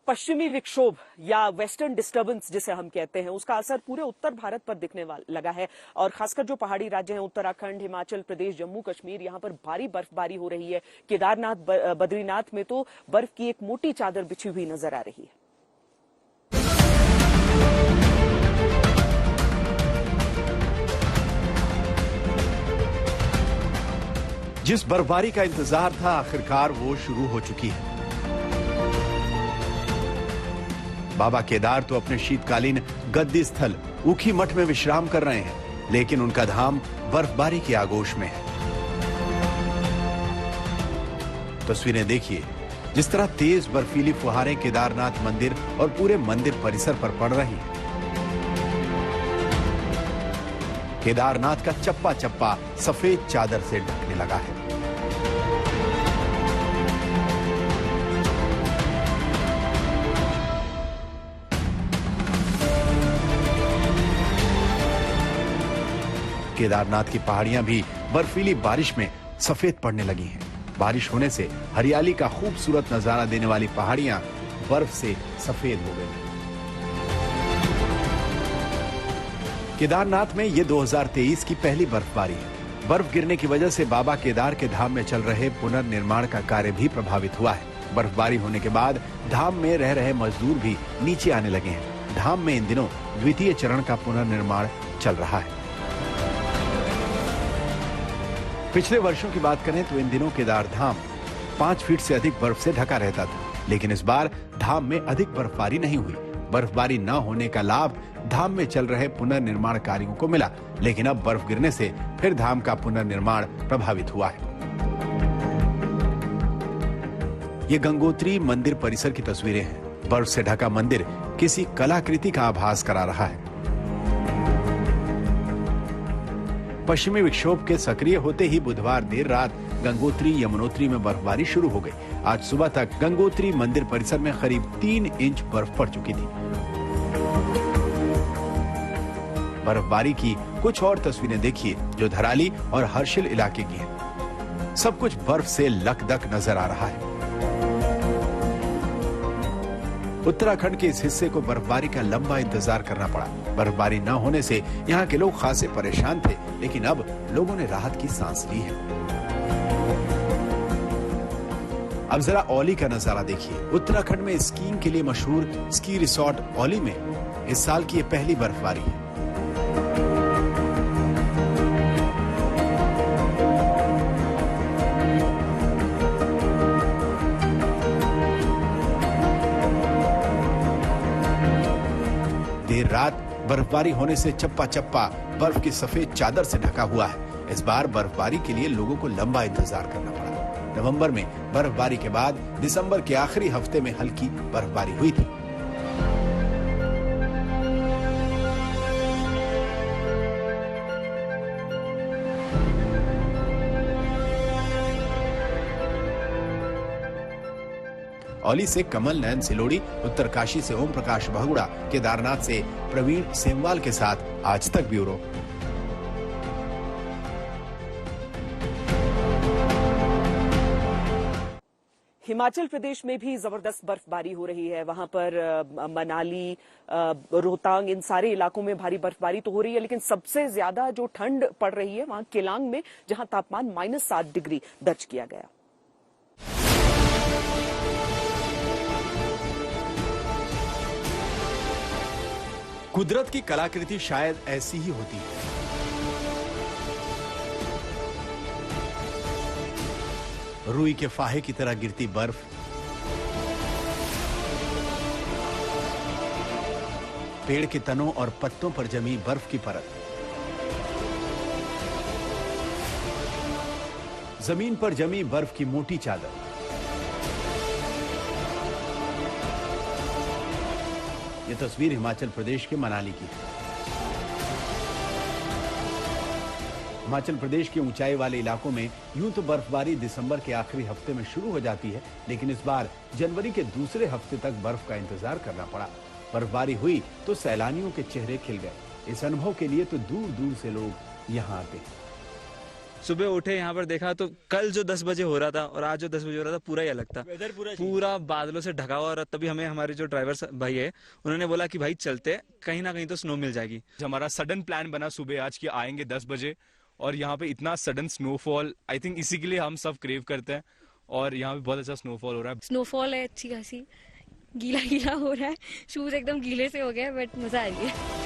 पश्चिमी विक्षोभ या वेस्टर्न डिस्टर्बेंस जिसे हम कहते हैं, उसका असर पूरे उत्तर भारत पर दिखने लगा है। और खासकर जो पहाड़ी राज्य हैं, उत्तराखंड, हिमाचल प्रदेश, जम्मू कश्मीर, यहां पर भारी बर्फबारी हो रही है। केदारनाथ, बद्रीनाथ में तो बर्फ की एक मोटी चादर बिछी हुई नजर आ रही है। जिस बर्फबारी का इंतजार था, आखिरकार वो शुरू हो चुकी है। बाबा केदार तो अपने शीतकालीन गद्दी स्थल ऊखी मठ में विश्राम कर रहे हैं, लेकिन उनका धाम बर्फबारी की आगोश में है। तस्वीरें देखिए, जिस तरह तेज बर्फीली फुहारें केदारनाथ मंदिर और पूरे मंदिर परिसर पर पड़ रही हैं। केदारनाथ का चप्पा चप्पा सफेद चादर से ढकने लगा है। केदारनाथ की पहाड़ियां भी बर्फीली बारिश में सफेद पड़ने लगी हैं। बारिश होने से हरियाली का खूबसूरत नजारा देने वाली पहाड़ियां बर्फ से सफेद हो गई। केदारनाथ में ये 2023 की पहली बर्फबारी है। बर्फ गिरने की वजह से बाबा केदार के धाम में चल रहे पुनर्निर्माण का कार्य भी प्रभावित हुआ है। बर्फबारी होने के बाद धाम में रह रहे मजदूर भी नीचे आने लगे हैं। धाम में इन दिनों द्वितीय चरण का पुनर्निर्माण चल रहा है। पिछले वर्षों की बात करें तो इन दिनों केदार धाम 5 फीट से अधिक बर्फ से ढका रहता था, लेकिन इस बार धाम में अधिक बर्फबारी नहीं हुई। बर्फबारी न होने का लाभ धाम में चल रहे पुनर्निर्माण कार्यों को मिला, लेकिन अब बर्फ गिरने से फिर धाम का पुनर्निर्माण प्रभावित हुआ है। ये गंगोत्री मंदिर परिसर की तस्वीरें हैं। बर्फ से ढका मंदिर किसी कलाकृति का आभास करा रहा है। पश्चिमी विक्षोभ के सक्रिय होते ही बुधवार देर रात गंगोत्री यमुनोत्री में बर्फबारी शुरू हो गई। आज सुबह तक गंगोत्री मंदिर परिसर में करीब 3 इंच बर्फ पड़ चुकी थी। बर्फबारी की कुछ और तस्वीरें देखिए जो धराली और हर्षिल इलाके की हैं। सब कुछ बर्फ से लकदक नजर आ रहा है। उत्तराखंड के इस हिस्से को बर्फबारी का लंबा इंतजार करना पड़ा। बर्फबारी न होने से यहाँ के लोग खासे परेशान थे, लेकिन अब लोगों ने राहत की सांस ली है। अब जरा औली का नजारा देखिए। उत्तराखंड में स्कीइंग के लिए मशहूर स्की रिसोर्ट औली में इस साल की ये पहली बर्फबारी है। देर रात बर्फबारी होने से चप्पा चप्पा बर्फ की सफेद चादर से ढका हुआ है। इस बार बर्फबारी के लिए लोगों को लंबा इंतजार करना पड़ा। नवंबर में बर्फबारी के बाद दिसंबर के आखिरी हफ्ते में हल्की बर्फबारी हुई थी। औली से कमल नयन सिलोड़ी, उत्तरकाशी से ओम प्रकाश बहुगुड़ा, केदारनाथ से प्रवीण सेमवाल के साथ आज तक ब्यूरो। हिमाचल प्रदेश में भी जबरदस्त बर्फबारी हो रही है। वहां पर मनाली, रोहतांग, इन सारे इलाकों में भारी बर्फबारी तो हो रही है, लेकिन सबसे ज्यादा जो ठंड पड़ रही है वहां केलांग में, जहां तापमान -7 डिग्री दर्ज किया गया। कुदरत की कलाकृति शायद ऐसी ही होती है। रुई के फाहे की तरह गिरती बर्फ, पेड़ के तनों और पत्तों पर जमी बर्फ की परत, जमीन पर जमी बर्फ की मोटी चादर। ये तस्वीर हिमाचल प्रदेश के मनाली की है। हिमाचल प्रदेश के ऊंचाई वाले इलाकों में यूं तो बर्फबारी दिसंबर के आखिरी हफ्ते में शुरू हो जाती है, लेकिन इस बार जनवरी के दूसरे हफ्ते तक बर्फ का इंतजार करना पड़ा। बर्फबारी हुई तो सैलानियों के चेहरे खिल गए। इस अनुभव के लिए तो दूर दूर से लोग यहाँ आते हैं। सुबह उठे यहाँ पर देखा तो कल जो 10 बजे हो रहा था और आज जो 10 बजे हो रहा था पूरा ही अलग था। पूरा बादलों से ढका हुआ। और तभी हमें हमारे जो ड्राइवर भाई है उन्होंने बोला कि भाई चलते, कहीं ना कहीं तो स्नो मिल जाएगी। हमारा सडन प्लान बना सुबह आज की आएंगे 10 बजे, और यहाँ पे इतना सडन स्नोफॉल, आई थिंक इसी के लिए हम सब क्रेव करते हैं। और यहाँ पे बहुत अच्छा स्नोफॉल हो रहा है। स्नोफॉल है अच्छी खासी, गीला गीला हो रहा है, शूज एकदम गीले से हो गए, बट मजा आ रही है।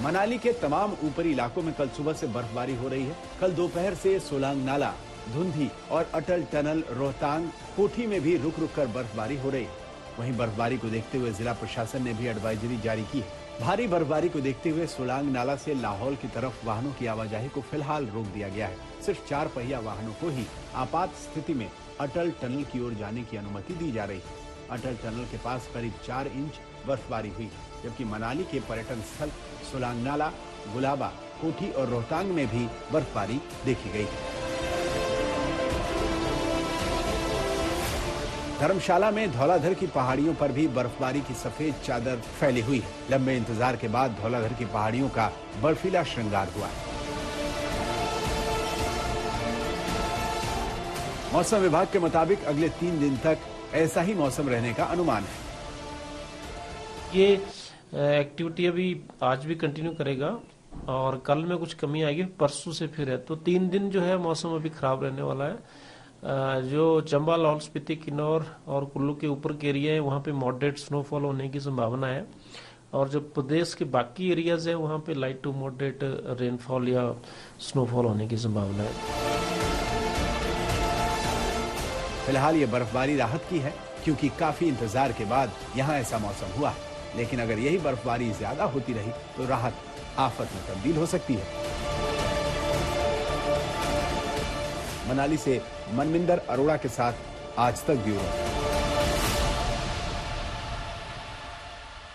मनाली के तमाम ऊपरी इलाकों में कल सुबह से बर्फबारी हो रही है। कल दोपहर से सोलांग नाला, धुंधी और अटल टनल, रोहतांग, कोठी में भी रुक रुक कर बर्फबारी हो रही है। वहीं बर्फबारी को देखते हुए जिला प्रशासन ने भी एडवाइजरी जारी की है। भारी बर्फबारी को देखते हुए सोलांग नाला से लाहौल की तरफ वाहनों की आवाजाही को फिलहाल रोक दिया गया है। सिर्फ 4 पहिया वाहनों को ही आपात स्थिति में अटल टनल की ओर जाने की अनुमति दी जा रही है। अटल टनल के पास करीब 4 इंच बर्फबारी हुई, जबकि मनाली के पर्यटन स्थल सोलांग नाला, गुलाबा, कोठी और रोहतांग में भी बर्फबारी देखी गई है। धर्मशाला में धौलाधर की पहाड़ियों पर भी बर्फबारी की सफेद चादर फैली हुई है। लंबे इंतजार के बाद धौलाधर की पहाड़ियों का बर्फीला श्रृंगार हुआ है। मौसम विभाग के मुताबिक अगले 3 दिन तक ऐसा ही मौसम रहने का अनुमान है। ये एक्टिविटी अभी आज भी कंटिन्यू करेगा और कल में कुछ कमी आएगी, परसों से फिर है। तो 3 दिन जो है मौसम अभी खराब रहने वाला है। जो चंबा, लाहौल स्पीति, किन्नौर और कुल्लू के ऊपर के एरिया है वहाँ पे मॉडरेट स्नोफॉल होने की संभावना है, और जो प्रदेश के बाकी एरियाज है वहाँ पे लाइट टू मॉडरेट रेनफॉल या स्नोफॉल होने की संभावना है। फिलहाल ये बर्फबारी राहत की है, क्योंकि काफी इंतजार के बाद यहाँ ऐसा मौसम हुआ है। लेकिन अगर यही बर्फबारी ज्यादा होती रही तो राहत आफत में तब्दील हो सकती है। मनाली से मनविंदर अरोड़ा के साथ आज तक ब्यूरो।